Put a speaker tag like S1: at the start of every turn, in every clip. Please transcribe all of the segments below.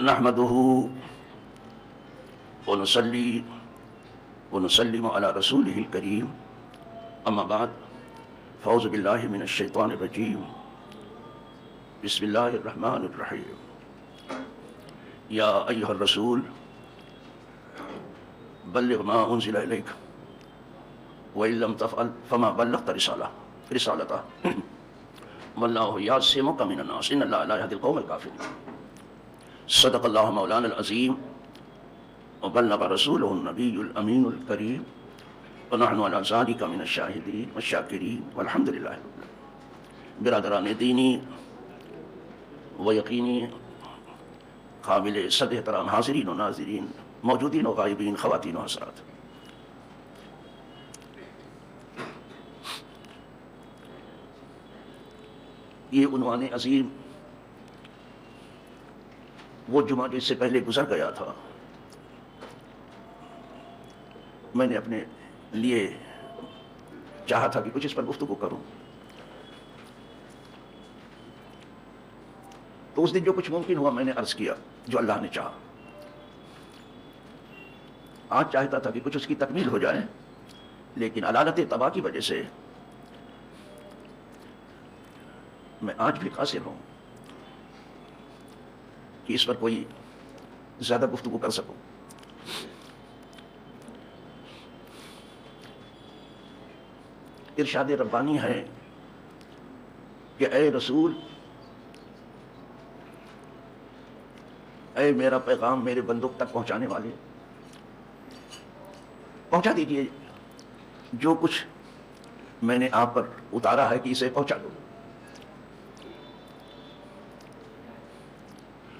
S1: نحمده ونصلي ونسلم على رسوله الكريم اما بعد فاعوذ بالله من الشيطان الرجيم بسم الله الرحمن الرحيم يا ايها الرسول بلغ ما انزل اليك وان لم تفعل فما بلغت رسالته والله يعصمك من الناس ان الله لا يهدي القوم الكافرين صدق الله مولانا العظيم وبلغ رسوله النبي الامين الكريم ونحن على ذلك من الشاهدين والشاكرين والحمد لله رب العالمين. برادران دینی و یقینی قابل صد احترام حاضرین و ناظرین، موجودین و غائبین، خواتین و حضرات، یہ عنوان عظیم وہ جمعہ جس سے پہلے گزر گیا تھا، میں نے اپنے لیے چاہا تھا کہ کچھ اس پر گفتگو کروں، تو اس دن جو کچھ ممکن ہوا میں نے عرض کیا جو اللہ نے چاہا. آج چاہتا تھا کہ کچھ اس کی تکمیل ہو جائے، لیکن علالت تباہ کی وجہ سے میں آج بھی قاصر ہوں کہ اس پر کوئی زیادہ گفتگو کر سکوں. ارشاد ربانی ہے کہ اے رسول، اے میرا پیغام میرے بندوں تک پہنچانے والے، پہنچا دیجئے جو کچھ میں نے آپ پر اتارا ہے کہ اسے پہنچا دو.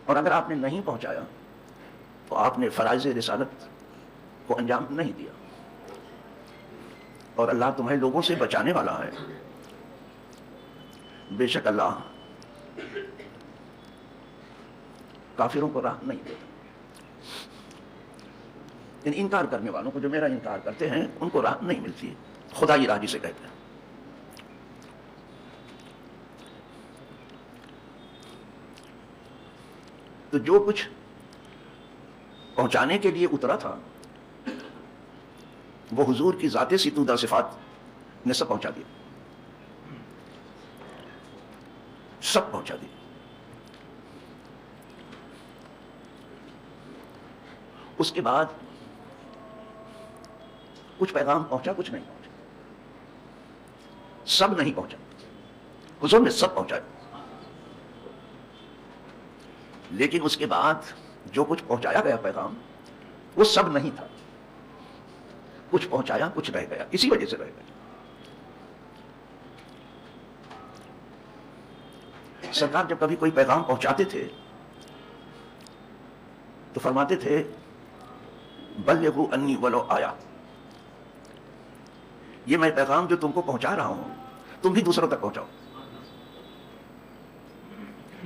S1: اور اگر آپ نے نہیں پہنچایا تو آپ نے فرائض رسالت کو انجام نہیں دیا، اور اللہ تمہیں لوگوں سے بچانے والا ہے. بے شک اللہ کافروں کو راہ نہیں دیتا. ان انکار کرنے والوں کو جو میرا انکار کرتے ہیں ان کو راہ نہیں ملتی. خدا کی راہ جسے کہتے ہیں. تو جو کچھ پہنچانے کے لیے اترا تھا وہ حضور کی ذات ستودہ صفات نے سب پہنچا دیا، سب پہنچا دیا. اس کے بعد کچھ پیغام پہنچا، کچھ نہیں پہنچا، سب نہیں پہنچا. حضور نے سب پہنچایا، لیکن اس کے بعد جو کچھ پہنچایا گیا پیغام وہ سب نہیں تھا. کچھ پہنچایا، کچھ رہ گیا، اسی وجہ سے رہ گیا. سرکار جب کبھی کوئی پیغام پہنچاتے تھے تو فرماتے تھے بلغوا انی ولو آیا، یہ میں پیغام جو تم کو پہنچا رہا ہوں تم بھی دوسروں تک پہنچاؤ.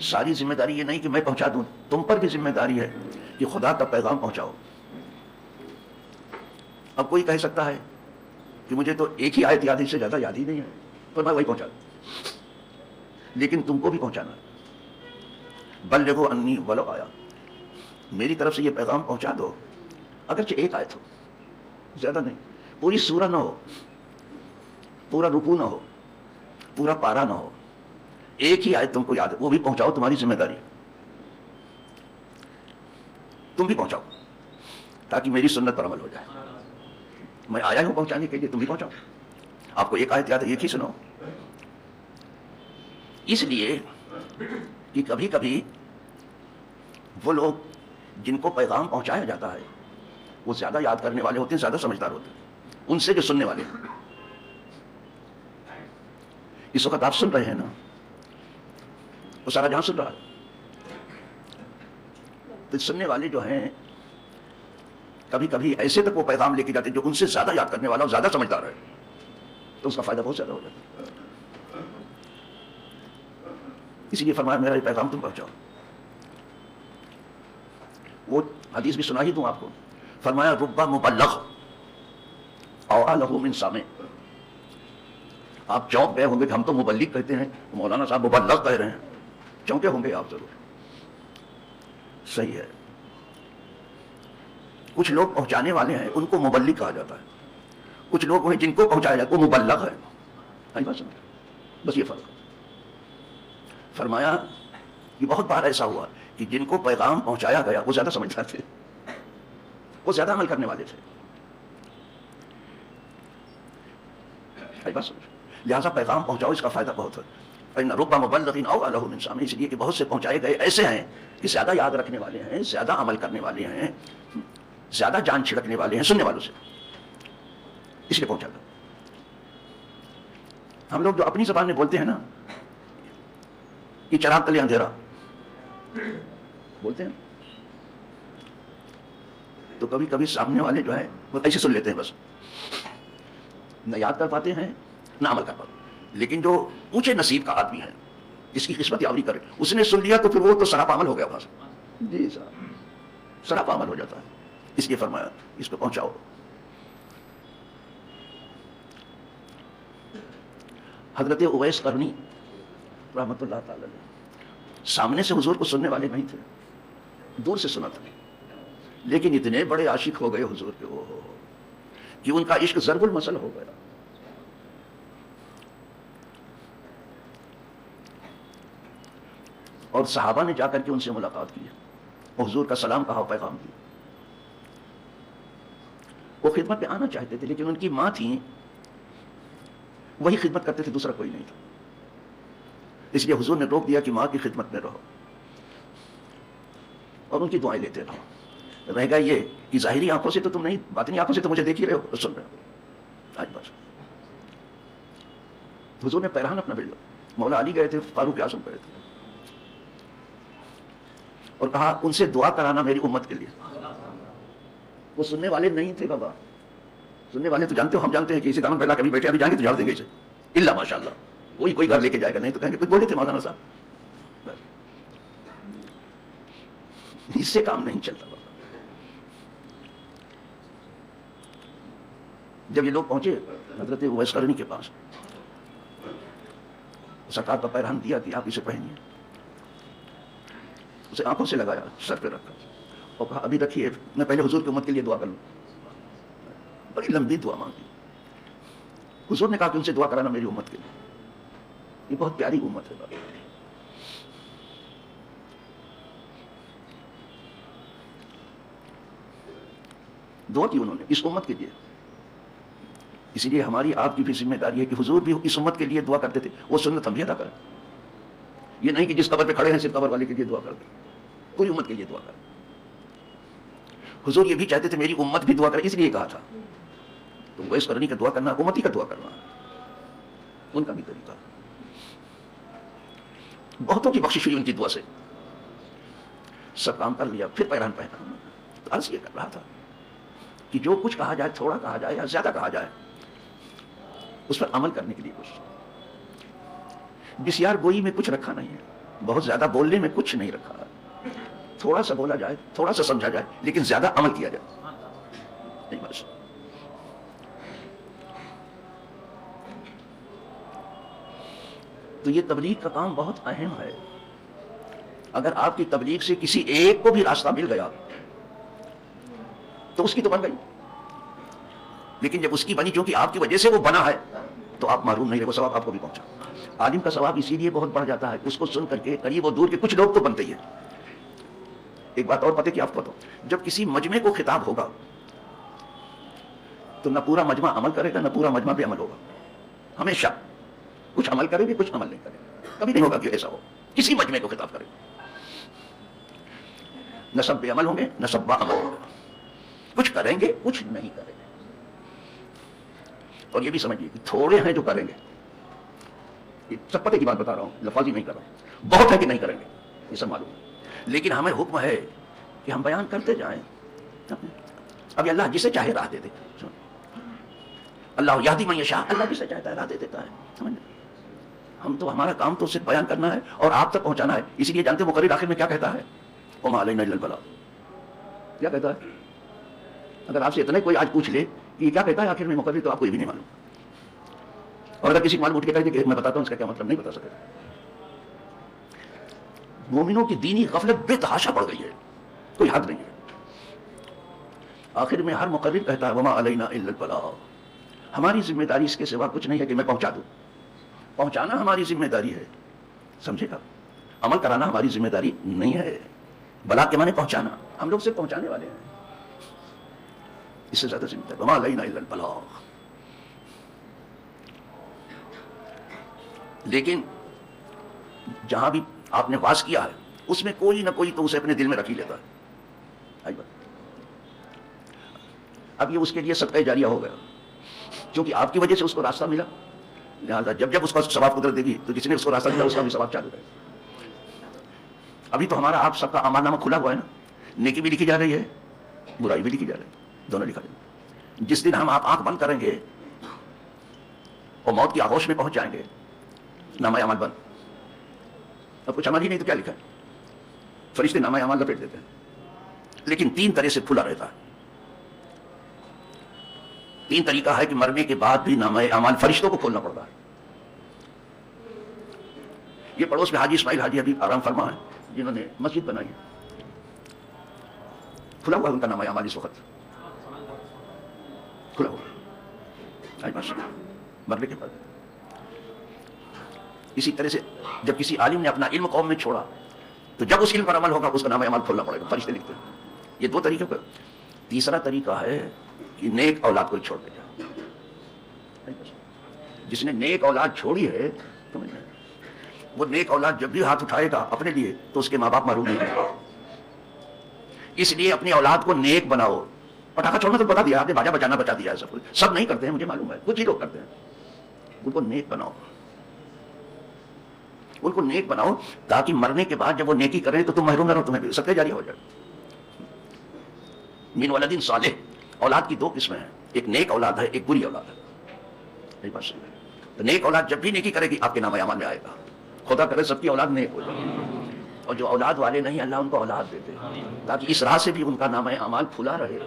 S1: ساری ذمہ داری یہ نہیں کہ میں پہنچا دوں، تم پر بھی ذمہ داری ہے کہ خدا تک پیغام پہنچاؤ. اب کوئی کہہ سکتا ہے کہ مجھے تو ایک ہی آیت یاد ہے، اس سے زیادہ یاد ہی نہیں ہے، تو میں وہی پہنچا دوں. لیکن تم کو بھی پہنچانا ہے. بلغوا انی ولو آیا، میری طرف سے یہ پیغام پہنچا دو، اگرچہ ایک آیت ہو، زیادہ نہیں. پوری سورہ نہ ہو، پورا رکوع نہ ہو، پورا پارا نہ ہو، ایک ہی آیت تم کو یاد ہے، وہ بھی پہنچاؤ. تمہاری ذمہ داری، تم بھی پہنچاؤ تاکہ میری سنت پر عمل ہو جائے. میں آیا ہوں پہنچانے کے لیے، تم بھی پہنچاؤ. آپ کو ایک آیت یاد ہے، ایک ہی سنو. اس لیے کہ کبھی کبھی وہ لوگ جن کو پیغام پہنچایا جاتا ہے وہ زیادہ یاد کرنے والے ہوتے ہیں، زیادہ سمجھدار ہوتے ہیں ان سے جو سننے والے ہیں. اس وقت آپ سن رہے ہیں نا، وہ سارا جہاں سن رہا ہے. تو سننے والے جو ہیں کبھی کبھی ایسے تک وہ پیغام لے کے جاتے ہیں جو ان سے زیادہ یاد کرنے والا اور زیادہ سمجھدار ہے، تو اس کا فائدہ بہت زیادہ ہو جاتا ہے. اسی لیے فرمایا میرا یہ پیغام تم پہنچاؤ. وہ حدیث بھی سنا ہی دوں آپ کو. فرمایا رب مبلغ اوعى من سامع. آپ چونک گئے ہوں گے کہ ہم تو مبلغ کہتے ہیں، مولانا صاحب مبلغ کہہ رہے ہیں، چونکے ہوں گے آپ ضرور. صحیح ہے. کچھ لوگ پہنچانے والے ہیں ان کو مبلغ کہا جاتا ہے, کچھ لوگ ہیں جن کو پہنچایا جاتا ہے وہ مبلغ ہے. بات سمجھ, بس یہ فرق. فرمایا کہ بہت بار ایسا ہوا کہ جن کو پیغام پہنچایا گیا وہ زیادہ سمجھدار تھے, وہ زیادہ عمل کرنے والے تھے. بات سمجھ, لہٰذا پیغام پہنچاؤ, اس کا فائدہ بہت ہے. فإن رب مبلغ أوعى له من سامع, اس لیے کہ بہت سے پہنچائے گئے ایسے ہیں کہ زیادہ یاد رکھنے والے ہیں, زیادہ عمل کرنے والے ہیں, زیادہ جان چھڑکنے والے ہیں سننے والوں سے, اس لیے پہنچا گا. ہم لوگ جو اپنی زبان میں بولتے ہیں نا کہ چراغ تلے اندھیرا بولتے ہیں, تو کبھی کبھی سامنے والے جو ہے وہ ایسے سن لیتے ہیں, بس نہ یاد کر پاتے ہیں نہ عمل کر پاتے. لیکن جو اونچے نصیب کا آدمی ہے, جس کی قسمت یاوری کرے, اس نے سن لیا تو پھر وہ تو سراپا عمل ہو گیا وہاں سے. جی صاحب, سراپا عمل ہو جاتا ہے. اس لیے فرمایا اس کو پہنچاؤ. حضرت اویس قرنی رحمۃ اللہ تعالی علیہ سامنے سے حضور کو سننے والے نہیں تھے, دور سے سنا تھا, لیکن اتنے بڑے عاشق ہو گئے حضور کے وہ کہ ان کا عشق ضرب المثل ہو گیا. اور صحابہ نے جا کر کے ان سے ملاقات کی, اور حضور کا سلام کہا, پیغام دیا. وہ خدمت پہ آنا چاہتے تھے, لیکن ان کی ماں تھیں, وہی خدمت کرتے تھے, دوسرا کوئی نہیں تھا. اس لیے حضور نے روک دیا کہ ماں کی خدمت میں رہو اور ان کی دعائیں لیتے رہو. رہ گا یہ کہ ظاہری آنکھوں سے تو تم نہیں, باطنی آنکھوں سے تو مجھے دیکھ ہی رہے ہو, سن رہے ہو. آج بس حضور نے پیرہن اپنا بھیجا, مولا علی گئے تھے, فاروق اعظم گئے تھے, اور کہا ان سے دعا کرانا میری امت کے لیے. وہ سننے والے نہیں تھے بابا, سننے والے تو جانتے ہو, ہم جانتے ہیں کہ اسی دامن پہلا کبھی بیٹھے ابھی جائیں گے تو جھاڑ دیں گے اسے, اللہ ماشاء اللہ, کوئی گھر لے کے جائے گا, نہیں تو کہیں گے کوئی بولے تھے مولانا صاحب. اس سے کام نہیں چلتا بابا. جب یہ لوگ پہنچے حضرت اویس قرنی کے پاس, سرکار کا پیرہن دیا کہ آپ اسے پہنیے. اسے آنکھوں سے لگایا, سر پہ رکھا, اور کہا ابھی رکھیے, میں پہلے حضور کی امت کے لیے دعا کر لوں. بڑی لمبی دعا مانگی. حضور نے کہا کہ ان سے دعا کرانا میری امت کے لیے, یہ بہت پیاری امت ہے بابا. دعا کی انہوں نے اس امت کے لیے. اسی لیے ہماری آپ کی بھی ذمہ داری ہے کہ حضور بھی اس امت کے لیے دعا کرتے تھے, وہ سنت ہم بھی ادا کریں. یہ نہیں کہ جس قبر پہ کھڑے ہیں صرف قبر والے کے لیے دعا کر دیں, پوری امت کے لیے دعا کریں. حضور یہ بھی چاہتے تھے میری امت بھی دعا کرے, اس لیے کہا تھا. تو وہ اس قرنی کا دعا کرنا, امتی کا دعا کرنا, ان کا بھی طریقہ. بہتوں کی بخشش ہوئی ان کی دعا سے, سب کام کر لیا, پھر پیرہن پہنا. تو عرض یہ کر رہا تھا کہ جو کچھ کہا جائے, تھوڑا کہا جائے یا زیادہ کہا جائے, اس پر عمل کرنے کے لیے کوشش. بسیار گوئی میں کچھ رکھا نہیں ہے, بہت زیادہ بولنے میں کچھ نہیں رکھا ہے. تھوڑا سا بولا جائے, تھوڑا سا سمجھا جائے, لیکن زیادہ عمل کیا جائے. نہیں بس. تو یہ تبلیغ کا کام بہت اہم ہے. اگر آپ کی تبلیغ سے کسی ایک کو بھی راستہ مل گیا تو اس کی تو بن گئی, لیکن جب اس کی بنی چونکہ آپ کی وجہ سے وہ بنا ہے تو آپ معلوم نہیں رہے, وہ ثواب آپ کو بھی پہنچا. عالم کا ثواب اسی لیے بہت بڑھ جاتا ہے, اس کو سن کر کے قریب و دور کے کچھ لوگ تو بنتے ہی ہیں. ایک بات اور پتہ کہ آپ کو بتاؤ, جب کسی مجمع کو خطاب ہوگا تو نہ پورا مجمع عمل کرے گا, نہ پورا مجمع پہ عمل ہوگا. ہمیشہ کچھ عمل کرے گے, کچھ عمل نہیں کرے گا. کبھی نہیں ہوگا کہ ایسا ہو کسی مجمع کو خطاب کرے. نہ سب بے عمل ہوں گے, نہ سب با عمل ہوں گے. کچھ کریں گے, کچھ نہیں کریں گے. اور یہ بھی سمجھیے کہ تھوڑے ہیں جو کریں گے, یہ سب پتے کی بات بتا رہا ہوں, لفاظی نہیں کر رہا ہوں. بہت ہے کہ نہیں کریں گے, یہ سب معلوم ہے. لیکن ہمیں حکم ہے کہ ہم بیان کرتے جائیں. اب اللہ جسے چاہے راہ دے دے, اللہ یہدی من یشاء, اللہ جسے چاہتا ہے راہ دے دیتا ہے. سمجھ لیں, ہم تو ہمارا کام تو صرف بیان کرنا ہے اور آپ تک پہنچانا ہے. اسی لیے جانتے مقرر آخر میں کیا کہتا ہے, وما علینا الا البلاغ. کیا کہتا ہے؟ اگر آپ سے اتنا کوئی آج پوچھ لے کہ یہ کیا کہتا ہے آخر میں مقرر, تو آپ کو یہ بھی نہیں معلوم. اور اگر کسی کو معلوم اٹھ کے کہہ دے کہ میں بتاتا ہوں, اس کا کیا مطلب نہیں بتا سکتا. مومنوں کی دینی غفلت بے تحاشا بڑھ گئی ہے. کوئی حد نہیں ہے. آخر میں ہر مقرر کہتا ہے وما علینا الا البلاغ. ہماری ذمہ داری اس کے سوا کچھ نہیں ہے کہ میں پہنچا دوں. پہنچانا ہماری ذمہ داری ہے, سمجھے گا. عمل کرانا ہماری ذمہ داری نہیں ہے. بلاغ کے معنی پہنچانا, ہم لوگ صرف پہنچانے والے ہیں. اس سے زیادہ ذمہ داری وما علینا الا البلاغ. لیکن جہاں بھی آپ نے واز کیا ہے اس میں کوئی نہ کوئی تو اسے اپنے دل میں رکھ ہی لیتا ہے. اب یہ اس کے لیے صدقہ جاریہ ہو گیا, کیونکہ آپ کی وجہ سے اس کو راستہ ملا. لہٰذا جب جب اس کو ثواب قدرت دے گی تو جس نے اس کو راستہ دیا اس کا بھی ثواب چالو ہے. ابھی تو ہمارا آپ سب کا اعمال نامہ کھلا ہوا ہے نا, نیکی بھی لکھی جا رہی ہے, برائی بھی لکھی جا رہی ہے, دونوں لکھا جائے. جس دن ہم آپ آنکھ بند کریں گے اور موت کی آغوش میں پہنچ جائیں گے, نامہ اعمال بند. اب کچھ عمل ہی نہیں تو کیا لکھا ہے؟ فرشتے نامہ اعمال لپیٹ دیتے ہیں, لیکن 3 طرح سے کھلا رہتا ہے. 3 طریقہ ہے کہ مرنے کے بعد بھی نامہ اعمال فرشتوں کو کھولنا پڑتا ہے. یہ پڑوس میں حاجی اسماعیل حاجی حبیب آرام فرما ہے, جنہوں نے مسجد بنائی ہے, کھلا ہوا ہے ان کا نامہ اعمال اس وقت, کھلا ہوا مرنے کے بعد. اسی طرح سے جب کسی عالم نے اپنا علم قوم میں چھوڑا تو جب اس علم پر عمل ہوگا اس کا نامہ اعمال کھولنا پڑے گا, فرشتے لکھتے ہیں. یہ 2 طریقے پر. تیسرا طریقہ ہے کہ نیک اولاد کو چھوڑ دے جائے. جس نے نیک اولاد چھوڑی ہے وہ نیک اولاد جب بھی ہاتھ اٹھائے گا اپنے لیے تو اس کے ماں باپ محروم نہیں ہیں. اس لیے اپنی اولاد کو نیک بناؤ. پٹاخہ چھوڑنا تو بتا دیا آپ نے, باجا بجانا بچا دیا ہے, سب نہیں کرتے ہیں مجھے معلوم ہے, کچھ ہی لوگ کرتے ہیں. ان کو نیک بناؤ, ان کو نیک بناؤ تاکہ مرنے کے بعد جب وہ نیکی کریں تو تم محروم نہ رہو, تمہیں صدقہ جاریہ ہو جائے. من ولد صالح, اولاد کی 2 قسمیں ہیں, ایک نیک اولاد ہے, ایک بری اولاد ہے. تو نیک اولاد جب بھی نیکی کرے گی آپ کے نامہ اعمال میں آئے گا. خدا کرے سب کی اولاد نیک ہو جائے, اور جو اولاد والے نہیں اللہ ان کو اولاد دیتے تاکہ اس راہ سے بھی ان کا نامہ اعمال کھلا رہے.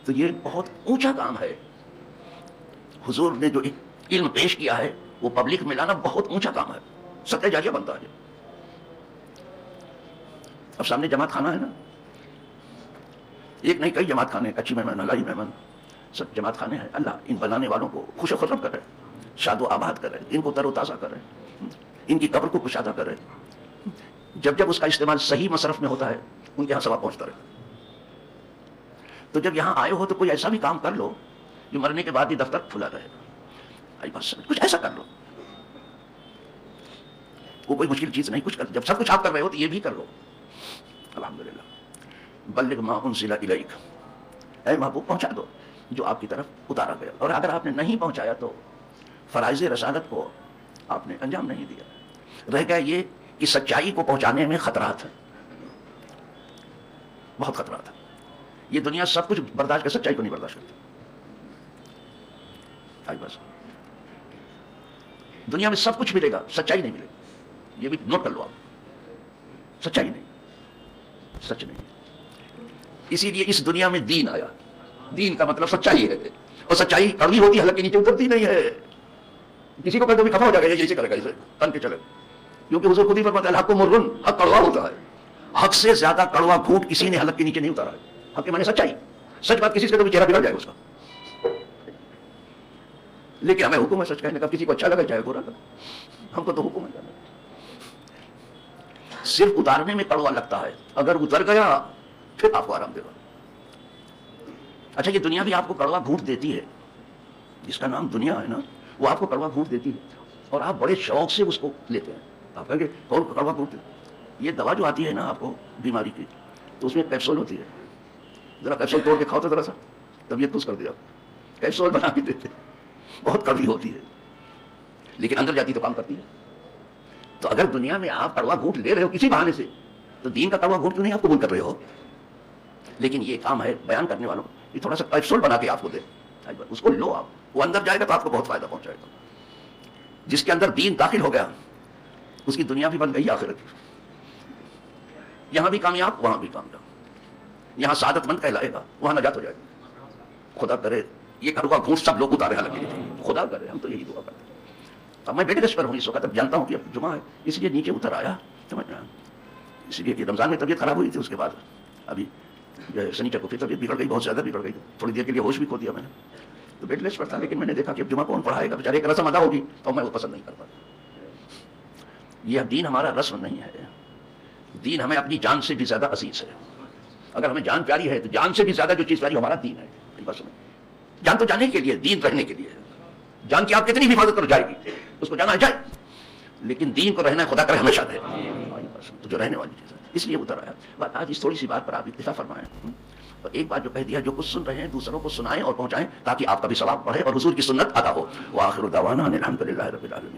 S1: تو یہ بہت اونچا کام ہے. حضور نے جو علم پیش کیا ہے وہ پبلک میں لانا بہت اونچا کام ہے, صدقہ جاریہ بنتا ہے. اب سامنے جماعت خانہ ہے نا, ایک نہیں کئی جماعت خانے, اچھی مہمان اللہ مہمان سب جماعت خانے ہیں. اللہ ان بنانے والوں کو خوش و خرم کرے, شاد و آباد کرے, ان کو تر و تازہ کرے, ان کی قبر کو کشادہ کرے. جب جب اس کا استعمال صحیح مصرف میں ہوتا ہے ان کے یہاں ثواب پہنچتا رہے. تو جب یہاں آئے ہو تو کوئی ایسا بھی کام کر لو جو مرنے کے بعد بھی دفتر کھلا رہے. بس کچھ ایسا کر لو, وہ کوئی مشکل چیز نہیں. کچھ کر, جب سب کچھ آپ کر رہے ہو تو یہ بھی کر لو. الحمدللہ. بلغ ما انزل الیک, اے محبوب پہنچا دو جو آپ کی طرف اتارا گیا. اور اگر آپ نے نہیں پہنچایا تو فرائض رسالت کو آپ نے انجام نہیں دیا. رہ گیا یہ کہ سچائی کو پہنچانے میں خطرات ہیں, بہت خطرات ہیں. یہ دنیا سب کچھ برداشت کر, سچائی کو نہیں برداشت کرتی. بس دنیا میں سب کچھ ملے گا, سچائی نہیں ملے گی. یہ بھی نوٹ کر لو آپ, سچائی نہیں, سچ نہیں. اسی لیے اس دنیا میں دین آیا. دین کا مطلب سچائی ہے, اور سچائی کڑوی ہوتی ہے, حلق کے نیچے اترتی نہیں ہے. کسی کو کہتے بھی خفا ہو جائے گا, جیسے کرے گا اسے تن کے چلے, کیونکہ حضور خود ہی فرماتا ہے الحق مرن, حق کڑوا ہوتا ہے. حق سے زیادہ کڑوا گھونٹ کسی نے حلق کے نیچے نہیں اتارا ہے. حق کے معنی سچائی. سچ بات کسی سے تو چہرہ بگڑ جائے گا اس کا, لیکن ہمیں حکم ہے سچ کہنے کا. کسی کو اچھا لگا چاہے برا لگا, ہم کو تو حکم ہے. صرف اتارنے میں کڑوا لگتا ہے, اگر اتر گیا پھر آپ کو آرام دے گا. اچھا یہ دنیا بھی آپ کو کڑوا گھونٹ دیتی ہے, جس کا نام دنیا ہے نا, وہ آپ کو کڑوا گھونٹ دیتی ہے, اور آپ بڑے شوق سے اس کو لیتے ہیں. آپ کہیں گے کون کڑوا گھونٹ دیتے. یہ دوا جو آتی ہے نا آپ کو بیماری کی, تو اس میں کیپسول ہوتی ہے. ذرا کیپسول توڑ کے کھاؤ تو ذرا سا طبیعت خوش کر دیا. کیپسول بنا کے دیتے, بہت کڑوی ہوتی ہے, لیکن اندر جاتی تو کام کرتی ہے. تو اگر دنیا میں آپ کڑوا گھونٹ لے رہے ہو کسی بہانے سے, تو دین کا کڑوا گھونٹ کیوں نہیں آپ قبول کر رہے ہو؟ لیکن یہ کام ہے بیان کرنے والوں کو, یہ تھوڑا سا کیپسول بنا کے آپ کو دے, اس کو لو آپ, وہ اندر جائے گا تو آپ کو بہت فائدہ پہنچائے گا. جس کے اندر دین داخل ہو گیا اس کی دنیا بھی بن گئی آخرت. یہاں بھی کامیاب وہاں بھی کامیاب, یہاں سعادت مند کہلائے گا وہاں نجات ہو جائے گا. خدا کرے یہ کڑوا گھونٹ سب لوگ اتارے, حالانکہ خدا کرے, ہم تو یہی دعا کرتے ہیں. تھا. میں بیڈ ریسٹ پر ہوں اس وقت. اب جانتا ہوں کہ اب جمعہ ہے, اس لیے نیچے اتر آیا. سمجھ رہے ہیں, اس لیے کہ رمضان میں طبیعت خراب ہوئی تھی, اس کے بعد ابھی جو ہے سنیچر کو پھر طبیعت بگڑ گئی, بہت زیادہ بگڑ گئی. تھوڑی دیر کے لیے ہوش بھی کھو دیا میں نے, تو بیڈ ریسٹ پر تھا. لیکن میں نے دیکھا کہ اب جمعہ کون پڑھائے گا, بیچارے ایک رسم ادا ہوگی تو میں وہ پسند نہیں کرتا. یہ دین ہمارا رسم نہیں ہے. دین ہمیں اپنی جان سے بھی زیادہ عزیز ہے. اگر ہمیں جان پیاری ہے تو جان سے بھی زیادہ جو چیز پیاری ہمارا دین ہے. بس جان تو جانے کے لیے, دین رہنے کے لیے. جان کی آپ کتنی بھی حفاظت کر جائے گی, اس کو جانا جائے, لیکن دین کو رہنا خدا کرے ہمیشہ رہے, تو جو رہنے والی چیز ہے. اس لیے اتر آیا. آج اس تھوڑی سی بات پر آپ اکتفا فرمائیں. اور ایک بات جو کہہ دیا, جو کچھ سن رہے ہیں دوسروں کو سنائیں اور پہنچائیں تاکہ آپ کا بھی ثواب بڑھے اور حضور کی سنت ادا ہو. وآخر دعوانا ان الحمد للہ رب العالمین.